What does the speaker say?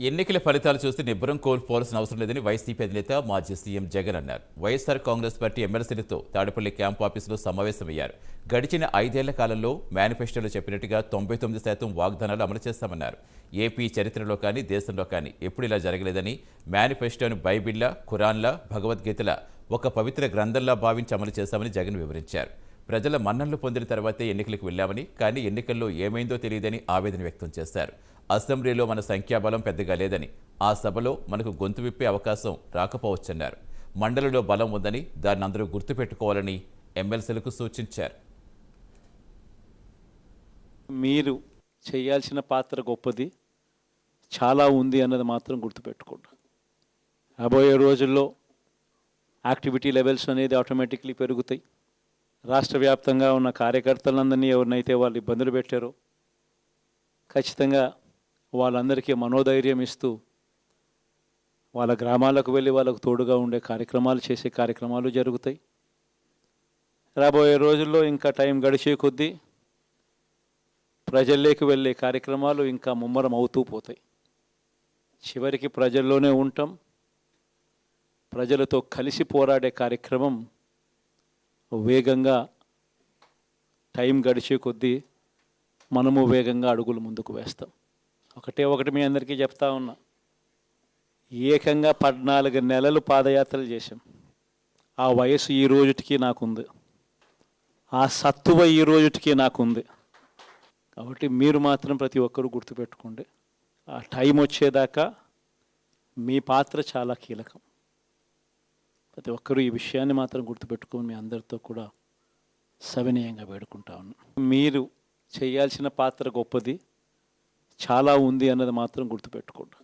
ఎన్నికల ఫలితాలు చూస్తే నిబ్బరం కోల్పోవాల్సిన అవసరం లేదని వైసీపీ అధినేత మాజీ సీఎం జగన్ అన్నారు. వైఎస్ఆర్ కాంగ్రెస్ పార్టీ ఎమ్మెల్సీలతో తాడేపల్లి క్యాంపు ఆఫీసులో సమావేశమయ్యారు. గడిచిన 5 ఏళ్ల కాలంలో మేనిఫెస్టోలో చెప్పినట్టుగా 99% వాగ్దానాలు అమలు చేస్తామన్నారు. ఏపీ చరిత్రలో కానీ దేశంలో కానీ ఎప్పుడు ఇలా జరగలేదని, మేనిఫెస్టోను బైబిల్లా, ఖురాన్లా, భగవద్గీతలా ఒక పవిత్ర గ్రంథంలా భావించి అమలు చేశామని జగన్ వివరించారు. ప్రజల మన్ననలు పొందిన తర్వాతే ఎన్నికలకు వెళ్లామని, కానీ ఎన్నికల్లో ఏమైందో తెలియదని ఆవేదన వ్యక్తం చేశారు. అసెంబ్లీలో మన సంఖ్యాబలం పెద్దగా లేదని, ఆ సభలో మనకు గొంతు విప్పే అవకాశం రాకపోవచ్చన్నారు. మండలిలో బలం ఉందని, దాన్ని అందరూ గుర్తుపెట్టుకోవాలని ఎమ్మెల్సీలకు సూచించారు. మీరు చేయాల్సిన పాత్ర గొప్పది, చాలా ఉంది అన్నది మాత్రం గుర్తుపెట్టుకోండి. రాబోయే రోజుల్లో యాక్టివిటీ లెవెల్స్ అనేది ఆటోమేటిక్లీ పెరుగుతాయి. రాష్ట్ర వ్యాప్తంగా ఉన్న కార్యకర్తలందరినీ ఎవరినైతే వాళ్ళు ఇబ్బందులు పెట్టారో ఖచ్చితంగా వాళ్ళందరికీ మనోధైర్యం ఇస్తూ వాళ్ళ గ్రామాలకు వెళ్ళి వాళ్ళకు తోడుగా ఉండే కార్యక్రమాలు చేసే కార్యక్రమాలు జరుగుతాయి. రాబోయే రోజుల్లో ఇంకా టైం గడిచే కొద్దీ ప్రజల్లోకి వెళ్ళే కార్యక్రమాలు ఇంకా ముమ్మరం అవుతూ పోతాయి. చివరికి ప్రజల్లోనే ఉంటాం. ప్రజలతో కలిసి పోరాడే కార్యక్రమం వేగంగా టైం గడిచే కొద్దీ మనము వేగంగా అడుగులు ముందుకు వేస్తాం. ఒకటి మీ అందరికీ చెప్తా ఉన్నా, ఏకంగా 14 నెలలు పాదయాత్రలు చేశాం. ఆ వయసు ఈ రోజుటికి నాకుంది, ఆ సత్తువ ఈ రోజుటికి నాకుంది. కాబట్టి మీరు మాత్రం ప్రతి ఒక్కరూ గుర్తుపెట్టుకోండి, ఆ టైం వచ్చేదాకా మీ పాత్ర చాలా కీలకం. ప్రతి ఒక్కరూ ఈ విషయాన్ని మాత్రం గుర్తుపెట్టుకొని మీ అందరితో కూడా సవినయంగా వేడుకుంటా ఉన్నాను. మీరు చేయాల్సిన పాత్ర గొప్పది, చాలా ఉంది అన్నది మాత్రం గుర్తుపెట్టుకోండి.